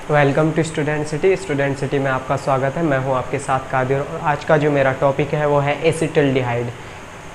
Welcome to student city. Student city में आपका स्वागत है। मैं हूं आपके साथ कादिर और आज का जो मेरा टॉपिक है वो है एसिटल्डिहाइड।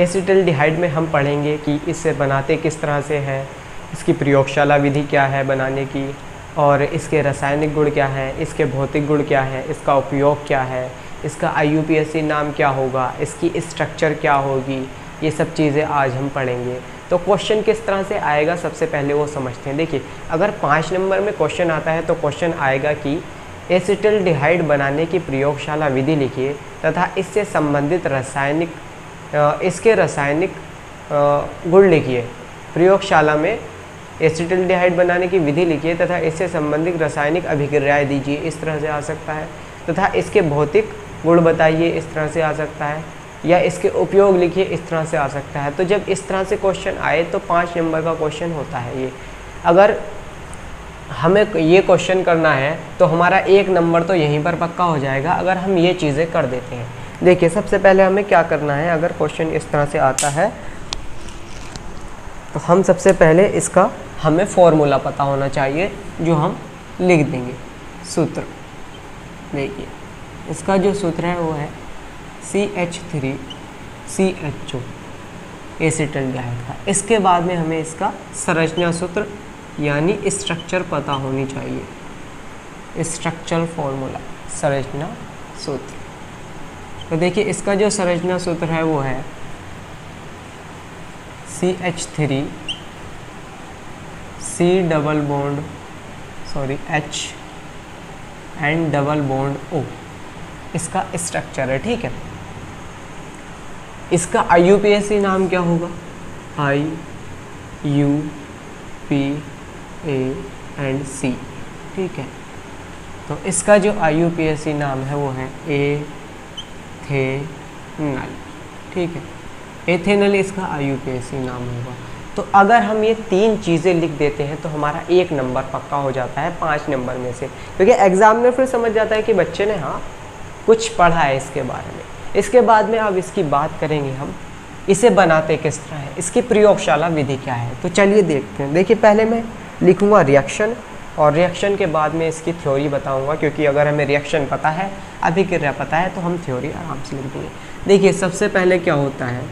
एसिटल्डिहाइड में हम पढ़ेंगे कि इसे बनाते किस तरह से है, इसकी प्रयोगशाला विधि क्या है बनाने की, और इसके रासायनिक गुण क्या है, इसके भौतिक गुण क्या है, इसका उपयोग क्या है, इसका IUPAC नाम क्या होगा, इसकी स्ट्रक्चर क्या होगी, ये सब चीज़ें आज हम पढ़ेंगे। तो क्वेश्चन किस तरह से आएगा सबसे पहले वो समझते हैं। देखिए, अगर 5 नंबर में क्वेश्चन आता है तो क्वेश्चन आएगा कि एसिटल्डिहाइड बनाने की प्रयोगशाला विधि लिखिए तथा इससे संबंधित इसके रासायनिक गुण लिखिए। प्रयोगशाला में एसिटल्डिहाइड बनाने की विधि लिखिए तथा इससे संबंधित रासायनिक अभिक्रियाएं दीजिए, इस तरह से आ सकता है। तथा इसके भौतिक गुण बताइए, इस तरह से आ सकता है। या इसके उपयोग लिखिए, इस तरह से आ सकता है। तो जब इस तरह से क्वेश्चन आए तो 5 नंबर का क्वेश्चन होता है ये। अगर हमें ये क्वेश्चन करना है तो हमारा 1 नंबर तो यहीं पर पक्का हो जाएगा अगर हम ये चीज़ें कर देते हैं। देखिए, सबसे पहले हमें क्या करना है, अगर क्वेश्चन इस तरह से आता है तो हम सबसे पहले इसका हमें फॉर्मूला पता होना चाहिए जो हम लिख देंगे। सूत्र देखिए, इसका जो सूत्र है वो है CH3CHO एसिटल्डिहाइड का। इसके बाद में हमें इसका संरचना सूत्र यानी स्ट्रक्चर पता होनी चाहिए, स्ट्रक्चरल फॉर्मूला, संरचना सूत्र। तो देखिए, इसका जो संरचना सूत्र है वो है CH3 H and double bond O, इसका स्ट्रक्चर है। ठीक है, इसका IUPAC नाम क्या होगा, IUPAC। ठीक है, तो इसका जो IUPAC नाम है वो है एथेनल। ठीक है, एथेनल इसका IUPAC नाम होगा। तो अगर हम ये 3 चीज़ें लिख देते हैं तो हमारा 1 नंबर पक्का हो जाता है 5 नंबर में से, क्योंकि एग्जाम में फिर समझ जाता है कि बच्चे ने हाँ कुछ पढ़ा है इसके बारे में। इसके बाद में अब इसकी बात करेंगे हम, इसे बनाते किस तरह है, इसकी प्रयोगशाला विधि क्या है। तो चलिए देखते हैं। देखिए, पहले मैं लिखूंगा रिएक्शन और रिएक्शन के बाद में इसकी थ्योरी बताऊंगा, क्योंकि अगर हमें रिएक्शन पता है, अभिक्रिया पता है, तो हम थ्योरी आराम से लिख देंगे। देखिए, सबसे पहले क्या होता है,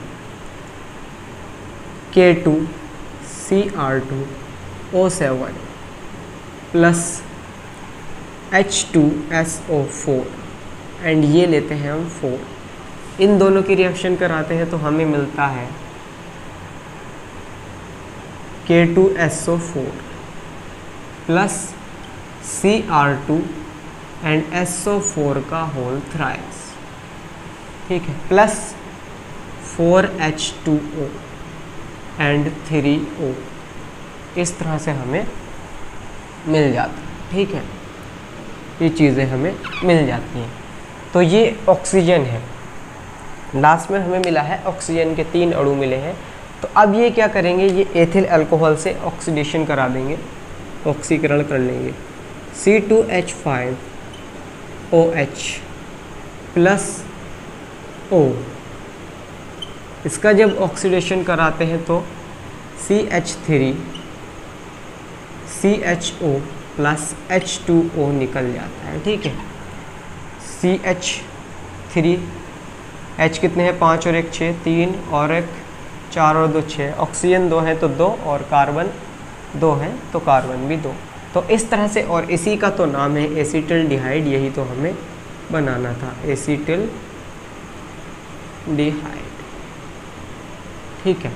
K2Cr2O7 प्लस H2SO4 एंड ये लेते हैं हम 4। इन दोनों की रिएक्शन कराते हैं तो हमें मिलता है K2SO4 plus Cr2 and SO4 का होल थ्राइस। ठीक है, प्लस 4H2O एंड 3O, इस तरह से हमें मिल जाता है। ठीक है, ये चीज़ें हमें मिल जाती हैं। तो ये ऑक्सीजन है, लास्ट में हमें मिला है ऑक्सीजन के 3 अणु मिले हैं। तो अब ये क्या करेंगे, ये एथिल अल्कोहल से ऑक्सीडेशन करा देंगे, ऑक्सीकरण कर लेंगे। C2H5OH प्लस O, इसका जब ऑक्सीडेशन कराते हैं तो CH3CHO प्लस H2O निकल जाता है। ठीक है, CH3 H कितने हैं, 5 और 1 6, 3 और 1 4 और 2 6, ऑक्सीजन 2 है तो 2 और कार्बन 2 है तो कार्बन भी 2। तो इस तरह से, और इसी का तो नाम है एसिटल्डिहाइड, यही तो हमें बनाना था, एसिटल्डिहाइड। ठीक है,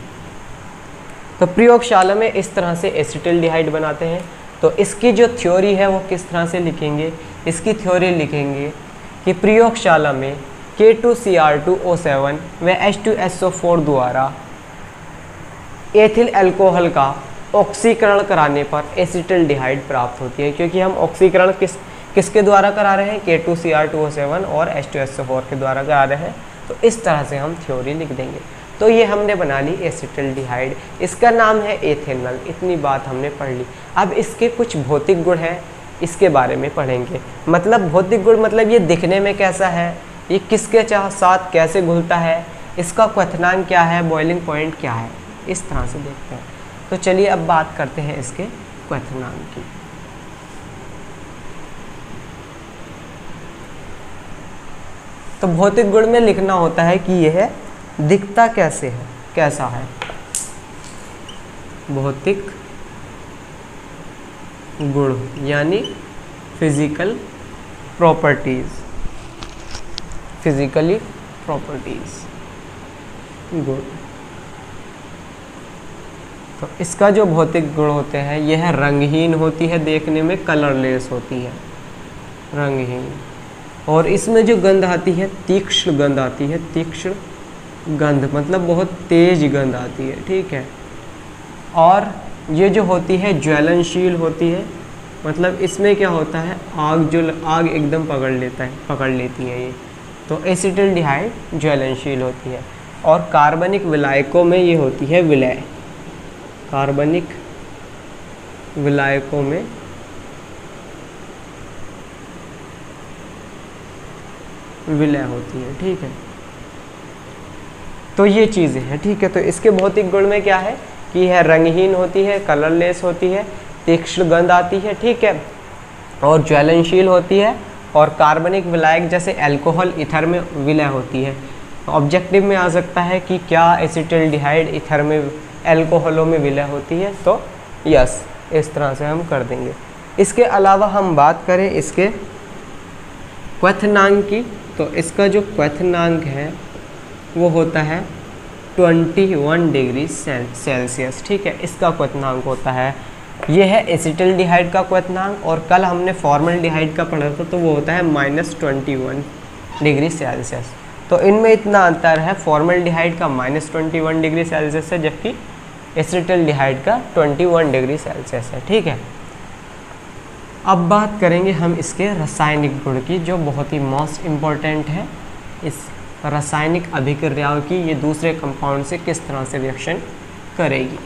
तो प्रयोगशाला में इस तरह से एसिटल्डिहाइड बनाते हैं। तो इसकी जो थ्योरी है वो किस तरह से लिखेंगे, इसकी थ्योरी लिखेंगे कि प्रयोगशाला में K2Cr2O7 व H2SO4 द्वारा एथिल अल्कोहल का ऑक्सीकरण कराने पर एसिटल्डिहाइड प्राप्त होती है। क्योंकि हम ऑक्सीकरण किसके द्वारा करा रहे हैं, K2Cr2O7 और H2SO4 के द्वारा करा रहे हैं। तो इस तरह से हम थ्योरी लिख देंगे। तो ये हमने बना ली एसिटल्डिहाइड, इसका नाम है एथेनल। इतनी बात हमने पढ़ ली। अब इसके कुछ भौतिक गुण हैं, इसके बारे में पढ़ेंगे। मतलब भौतिक गुण मतलब ये दिखने में कैसा है, ये किसके साथ कैसे घुलता है, इसका क्वथनांक क्या है, बॉइलिंग पॉइंट क्या है, इस तरह से देखते हैं। तो चलिए अब बात करते हैं इसके क्वथनांक की। तो भौतिक गुण में लिखना होता है कि यह दिखता कैसे है, कैसा है। भौतिक गुण यानी फिजिकल प्रॉपर्टीज, फिजिकली प्रॉपर्टीज गुण। तो इसका जो भौतिक गुण होते हैं यह रंगहीन होती है, देखने में कलरलेस होती है, रंगहीन। और इसमें जो गंध आती है तीक्ष्ण गंध आती है, तीक्ष्ण गंध मतलब बहुत तेज गंध आती है, ठीक है। और ये जो होती है ज्वलनशील होती है, मतलब इसमें क्या होता है आग एकदम पकड़ लेती है ये। तो एसिटल्डिहाइड ज्वलनशील होती है। और कार्बनिक विलायकों में ये होती है विलय, कार्बनिक विलायकों में विलय होती है, ठीक है। तो ये चीज़ें हैं, ठीक है। तो इसके भौतिक गुण में क्या है कि यह रंगहीन होती है, कलरलेस होती है, तीक्ष्ण गंध आती है, ठीक है, और ज्वलनशील होती है। और कार्बनिक विलायक जैसे अल्कोहल ईथर में विलय होती है। ऑब्जेक्टिव में आ सकता है कि क्या एसिटल्डिहाइड ईथर में अल्कोहलों में विलय होती है, तो यस, इस तरह से हम कर देंगे। इसके अलावा हम बात करें इसके क्वथनांक की, तो इसका जो क्वथनांक है वो होता है 21 डिग्री सेल्सियस, ठीक है। इसका क्वथनांक होता है, ये है एसिटल्डिहाइड का क्वथनांक। और कल हमने फॉर्मल्डिहाइड का पढ़ा था, तो वो होता है -21 डिग्री सेल्सियस। तो इनमें इतना अंतर है, फॉर्मल्डिहाइड का -21 डिग्री सेल्सियस है, जबकि एसिटल्डिहाइड का 21 डिग्री सेल्सियस है, ठीक है। अब बात करेंगे हम इसके रासायनिक गुण की, जो बहुत ही मोस्ट इम्पॉर्टेंट है। इस रासायनिक अभिक्रियाओं की ये दूसरे कंपाउंड से किस तरह से रिएक्शन करेगी।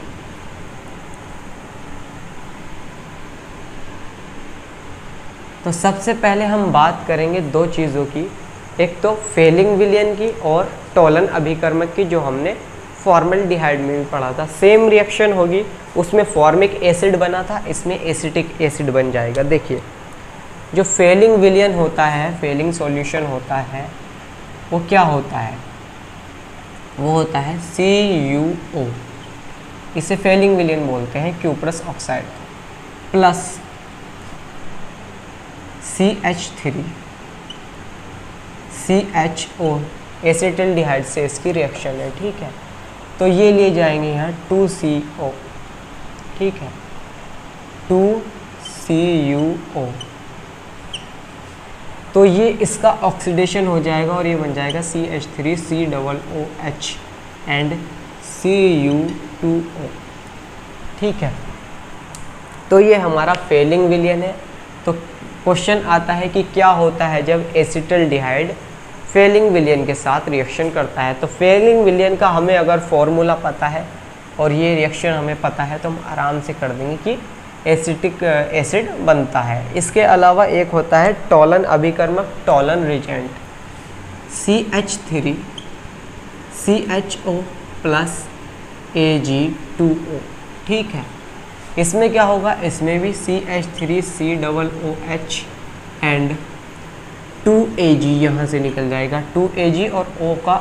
तो सबसे पहले हम बात करेंगे दो चीज़ों की, एक तो फेलिंग विलयन की और टोलन अभिकर्मक की, जो हमने फॉर्मल्डिहाइड में भी पढ़ा था। सेम रिएक्शन होगी, उसमें फॉर्मिक एसिड बना था, इसमें एसिटिक एसिड बन जाएगा। देखिए, जो फेलिंग विलयन होता है, फेलिंग सॉल्यूशन होता है, वो क्या होता है, वो होता है CuO, इसे फेलिंग विलयन बोलते हैं, cuprous oxide plus CH3 CHO, acetaldehyde से इसकी रिएक्शन है, ठीक है। तो ये लिए जाएंगे यहाँ 2CO, ठीक है, 2CuO। तो ये इसका ऑक्सीडेशन हो जाएगा और ये बन जाएगा CH3COOH एंड Cu2O, ठीक है। तो ये हमारा फेलिंग विलयन है। तो क्वेश्चन आता है कि क्या होता है जब एसिटल्डिहाइड फेलिंग विलयन के साथ रिएक्शन करता है। तो फेलिंग विलयन का हमें अगर फॉर्मूला पता है और ये रिएक्शन हमें पता है, तो हम आराम से कर देंगे कि एसिटिक एसिड बनता है। इसके अलावा एक होता है टोलन अभिकर्मक, Tollens reagent, CH3 CHO plus Ag2O, ठीक है। इसमें क्या होगा, इसमें भी CH3COOH एंड 2Ag यहाँ से निकल जाएगा, 2Ag और O का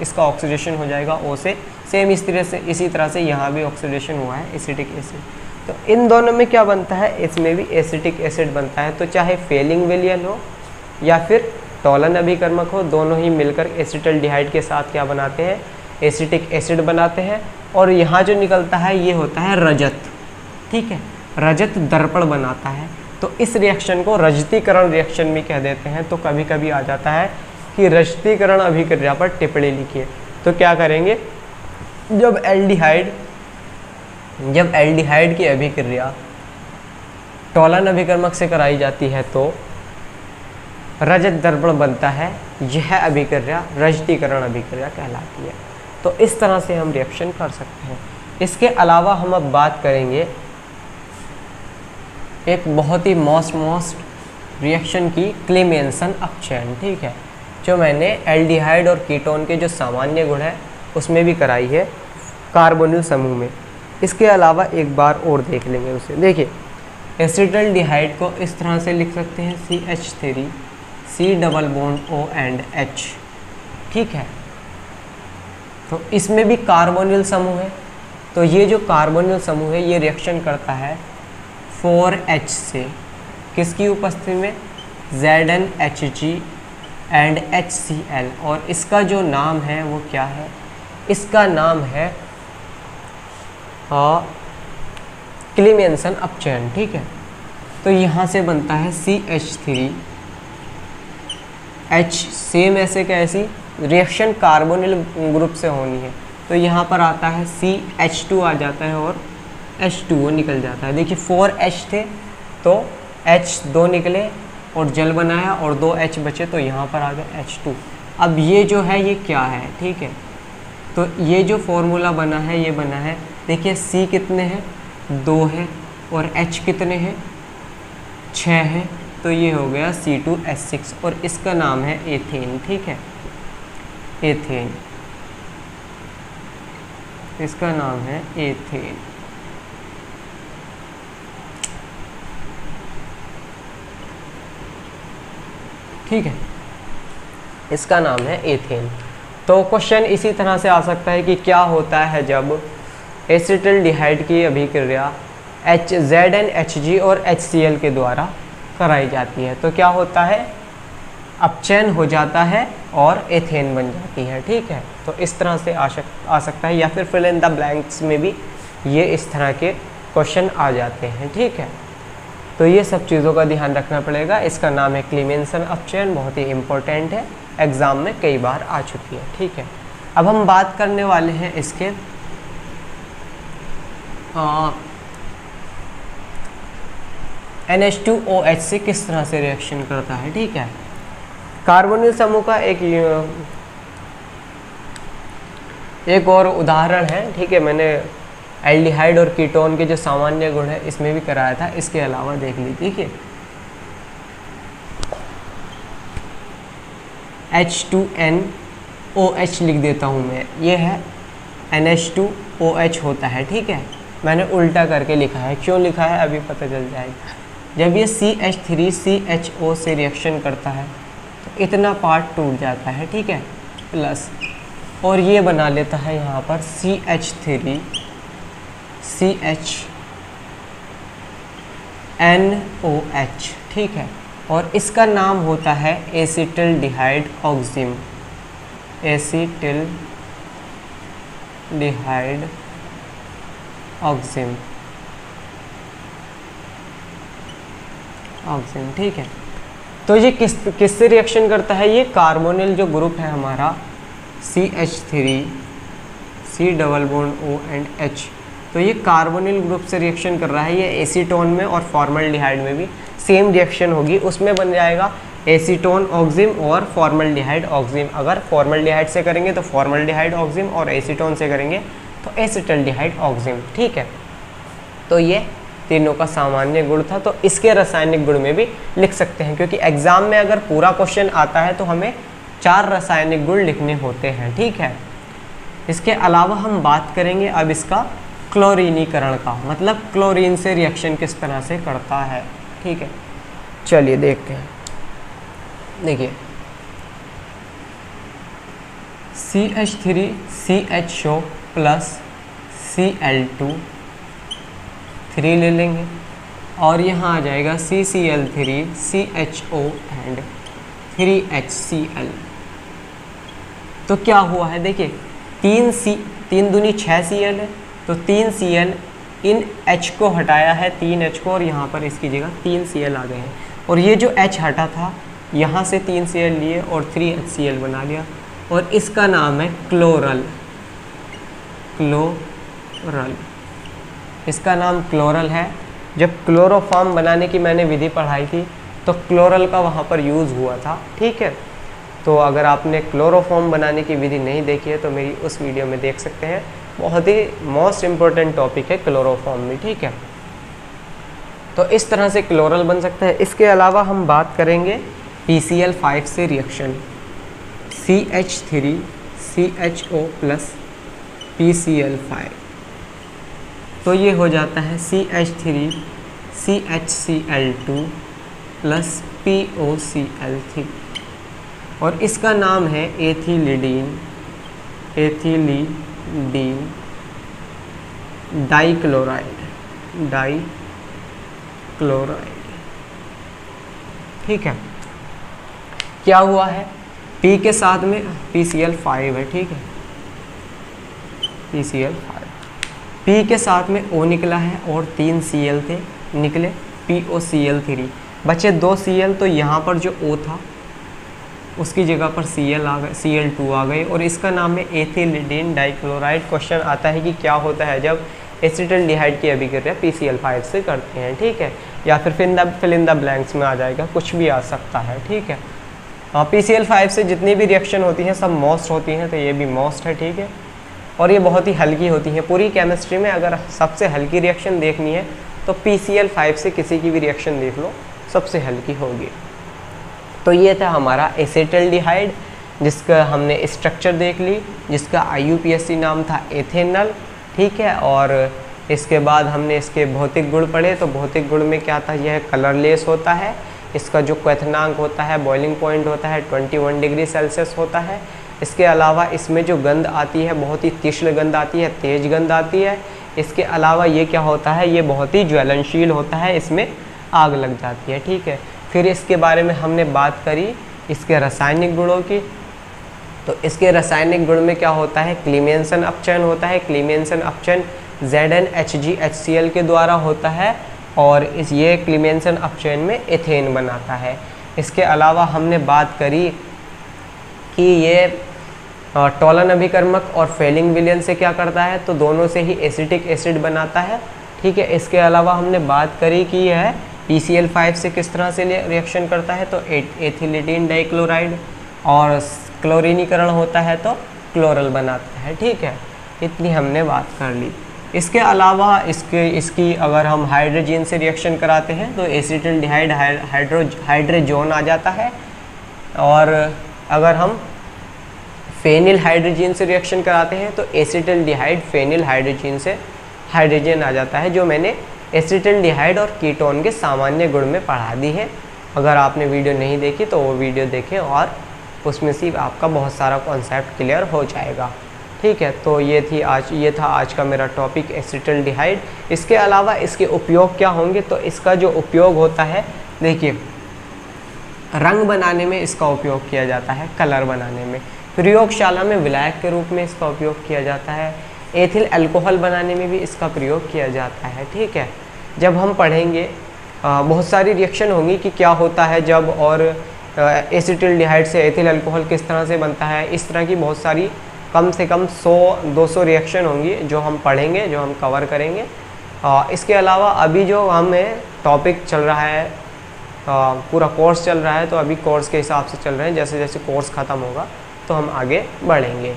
इसका ऑक्सीडेशन हो जाएगा O से। सेम इसी तरह से यहाँ भी ऑक्सीडेशन हुआ है, एसिटिक एसिड। तो इन दोनों में क्या बनता है, इसमें भी एसिटिक एसिड बनता है। तो चाहे फेलिंग विलयन हो या फिर टोलन अभिकर्मक हो, दोनों ही मिलकर एसिटल्डिहाइड के साथ क्या बनाते हैं, एसिटिक एसिड बनाते हैं। और यहाँ जो निकलता है ये होता है रजत, ठीक है, रजत दर्पण बनाता है। तो इस रिएक्शन को रजतीकरण रिएक्शन भी कह देते हैं। तो कभी कभी आ जाता है कि रजतीकरण अभिक्रिया पर टिप्पणी लिखिए। तो क्या करेंगे, जब एल्डिहाइड की अभिक्रिया टोलन अभिकर्मक से कराई जाती है तो रजत दर्पण बनता है। यह अभिक्रिया रजतीकरण अभिक्रिया कहलाती है। तो इस तरह से हम रिएक्शन कर सकते हैं। इसके अलावा हम अब बात करेंगे एक बहुत ही मोस्ट रिएक्शन की, क्लेमेंसन अपचयन, ठीक है, जो मैंने एल्डिहाइड और कीटोन के जो सामान्य गुण है उसमें भी कराई है कार्बोनिल समूह में। इसके अलावा एक बार और देख लेंगे उसे। देखिए, एसिटल्डिहाइड को इस तरह से लिख सकते हैं, CH3 C double bond O and H, ठीक है। तो इसमें भी कार्बोनिल समूह है, तो ये जो कार्बोनिल समूह है ये रिएक्शन करता है 4H से, किसकी उपस्थिति में, ZnHg एंड HCl, और इसका जो नाम है वो क्या है, इसका नाम है क्लीमेंसन अपचयन, ठीक है। तो यहाँ से बनता है CH3H, सेम ऐसे कैसी रिएक्शन कार्बोनिल ग्रुप से होनी है, तो यहाँ पर आता है CH2 आ जाता है और H2O निकल जाता है। देखिए 4H थे तो H 2 निकले और जल बनाया और 2 H बचे, तो यहाँ पर आ गया H2। अब ये जो है ये क्या है, ठीक है, तो ये जो फॉर्मूला बना है ये बना है, देखिए C कितने हैं, 2 है, और H कितने हैं, 6 है, तो ये हो गया C2H6 और इसका नाम है एथेन, ठीक है, एथेन, इसका नाम है एथेन। ठीक है, इसका नाम है एथेन। तो क्वेश्चन इसी तरह से आ सकता है कि क्या होता है जब एसिटिल्डिहाइड की अभिक्रिया ZnHg और HCl के द्वारा कराई जाती है, तो क्या होता है, अपचयन हो जाता है और एथेन बन जाती है, ठीक है। तो इस तरह से आ सकता है, या फिर फिल इन द ब्लैंक्स में भी ये इस तरह के क्वेश्चन आ जाते हैं, ठीक है। तो ये सब चीज़ों का ध्यान रखना पड़ेगा। इसका नाम है क्लीमेंसन अपचयन, बहुत ही इम्पोर्टेंट है, एग्ज़ाम में कई बार आ चुकी है, ठीक है। अब हम बात करने वाले हैं इसके NH2OH से किस तरह से रिएक्शन करता है, ठीक है। कार्बोनिल समूह का एक और उदाहरण है, ठीक है, मैंने एल्डिहाइड और कीटोन के जो सामान्य गुण है इसमें भी कराया था, इसके अलावा देख लीजिए, ठीक है। H2NOH लिख देता हूँ मैं, ये है NH2OH होता है, ठीक है, मैंने उल्टा करके लिखा है, क्यों लिखा है अभी पता चल जाएगा। जब ये CH3CHO से रिएक्शन करता है तो इतना पार्ट टूट जाता है, ठीक है, प्लस, और ये बना लेता है यहाँ पर CH3CHNOH, ठीक है, और इसका नाम होता है एसिटिल्डिहाइड ऑक्सिम, एसिटिल्डिहाइड ऑक्सिम, ठीक है। तो ये किससे रिएक्शन करता है, ये कार्बोनिल जो ग्रुप है हमारा CH3 C double bond O and H, तो ये कार्बोनिल ग्रुप से रिएक्शन कर रहा है। ये एसीटोन में और फॉर्मल्डिहाइड में भी सेम रिएक्शन होगी, उसमें बन जाएगा एसीटोन ऑक्सिम और फॉर्मल्डिहाइड ऑक्सिम। अगर फॉर्मल्डिहाइड से करेंगे तो फॉर्मल्डिहाइड ऑक्सिम, और एसीटोन से करेंगे तो एसिटिल्डिहाइड ऑक्सिम, ठीक है। तो ये तीनों का सामान्य गुण था, तो इसके रासायनिक गुण में भी लिख सकते हैं, क्योंकि एग्जाम में अगर पूरा क्वेश्चन आता है तो हमें 4 रासायनिक गुण लिखने होते हैं, ठीक है। इसके अलावा हम बात करेंगे अब इसका क्लोरीनीकरण का, मतलब क्लोरीन से रिएक्शन किस तरह से करता है, ठीक है। चलिए देखते हैं, देखिए CH3CHO प्लस Cl2 3 ले लेंगे, और यहाँ आ जाएगा CCl3 CHO एंड 3HCl। तो क्या हुआ है, देखिए 3 दूनी 6 Cl है, तो 3 Cl इन H को हटाया है, 3 H को, और यहाँ पर इसकी जगह 3 Cl आ गए हैं, और ये जो H हटा था यहाँ से 3 Cl लिए और 3 HCl बना लिया, और इसका नाम है क्लोरल, इसका नाम क्लोरल है। जब क्लोरोफॉर्म बनाने की मैंने विधि पढ़ाई थी तो क्लोरल का वहाँ पर यूज़ हुआ था, ठीक है। तो अगर आपने क्लोरोफॉर्म बनाने की विधि नहीं देखी है तो मेरी उस वीडियो में देख सकते हैं, बहुत ही मोस्ट इम्पोर्टेंट टॉपिक है क्लोरोफॉर्म में, ठीक है। तो इस तरह से क्लोरल बन सकता है। इसके अलावा हम बात करेंगे PCl5 से रिएक्शन, CH3CHO प्लस PCl5, तो ये हो जाता है CH3CHCl2 प्लस POCl3 और इसका नाम है एथिलीडीन डाइक्लोराइड। ठीक है, क्या हुआ है, P के साथ में PCl5 है, ठीक है, PCl5, P के साथ में O निकला है और 3 Cl थे निकले, POCl3, बचे 2 Cl, तो यहाँ पर जो O था उसकी जगह पर Cl आ गए, Cl2 आ गए और इसका नाम है एथिलीडीन डाइक्लोराइड। क्वेश्चन आता है कि क्या होता है जब एसिटल्डिहाइड की अभिक्रिया PCl5 से करते हैं, ठीक है, या फिर फिल इन द ब्लैंक्स में आ जाएगा, कुछ भी आ सकता है, ठीक है। PCl5 से जितनी भी रिएक्शन होती हैं सब मोस्ट होती हैं, तो ये भी मोस्ट है, ठीक है, और ये बहुत ही हल्की होती हैं। पूरी केमिस्ट्री में अगर सबसे हल्की रिएक्शन देखनी है तो PCl5 से किसी की भी रिएक्शन देख लो, सबसे हल्की होगी। तो ये था हमारा एसिटल्डिहाइड, जिसका हमने स्ट्रक्चर देख ली, जिसका IUPAC नाम था एथेनल, ठीक है, और इसके बाद हमने इसके भौतिक गुण पढ़े। तो भौतिक गुण में क्या था, यह कलरलेस होता है, इसका जो क्वथनांक होता है, बॉइलिंग पॉइंट होता है 21 डिग्री सेल्सियस होता है। इसके अलावा इसमें जो गंध आती है बहुत ही तीक्ष्ण गंध आती है, तेज गंध आती है। इसके अलावा ये क्या होता है, ये बहुत ही ज्वलनशील होता है, इसमें आग लग जाती है, ठीक है। फिर इसके बारे में हमने बात करी इसके रासायनिक गुणों की। तो इसके रासायनिक गुण में क्या होता है, क्लीमेंसन अपचयन होता है। क्लीमेंसन अपचयन ZnHgHCl के द्वारा होता है और ये क्लीमेंसन अपचयन में एथेन बनाता है। इसके अलावा हमने बात करी कि ये टोलन अभिकर्मक और फेलिंग विलयन से क्या करता है, तो दोनों से ही एसिटिक एसिड बनाता है, ठीक है। इसके अलावा हमने बात करी कि यह PCl5 से किस तरह से रिएक्शन करता है, तो एथिलीडीन डाइक्लोराइड, और क्लोरीनीकरण होता है तो क्लोरल बनाता है, ठीक है। इतनी हमने बात कर ली। इसके अलावा इसकी अगर हम हाइड्रोजन से रिएक्शन कराते हैं तो एसिटल्डिहाइड हाइड्रोजोन आ जाता है, और अगर हम फेनिल हाइड्रोजन से रिएक्शन कराते हैं तो एसिटल्डिहाइड फेनिल हाइड्रोजन से हाइड्रोजन आ जाता है, जो मैंने एसिटल्डिहाइड और कीटोन के सामान्य गुण में पढ़ा दी है। अगर आपने वीडियो नहीं देखी तो वो वीडियो देखें और उसमें से आपका बहुत सारा कॉन्सेप्ट क्लियर हो जाएगा, ठीक है। तो ये था आज का मेरा टॉपिक एसिटल्डिहाइड। इसके अलावा इसके उपयोग क्या होंगे, तो इसका जो उपयोग होता है, देखिए, रंग बनाने में इसका उपयोग किया जाता है, कलर बनाने में, प्रयोगशाला में विलायक के रूप में इसका उपयोग किया जाता है, एथिल अल्कोहल बनाने में भी इसका प्रयोग किया जाता है, ठीक है। जब हम पढ़ेंगे बहुत सारी रिएक्शन होंगी कि क्या होता है जब, और एसिटल्डिहाइड से एथिल अल्कोहल किस तरह से बनता है, इस तरह की बहुत सारी कम से कम 100-200 रिएक्शन होंगी जो हम पढ़ेंगे, जो हम कवर करेंगे। इसके अलावा अभी जो हमें टॉपिक चल रहा है, पूरा कोर्स चल रहा है, तो अभी कोर्स के हिसाब से चल रहे हैं, जैसे जैसे कोर्स ख़त्म होगा तो हम आगे बढ़ेंगे।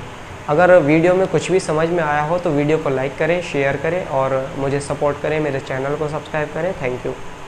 अगर वीडियो में कुछ भी समझ में आया हो तो वीडियो को लाइक करें, शेयर करें और मुझे सपोर्ट करें, मेरे चैनल को सब्सक्राइब करें। Thank you.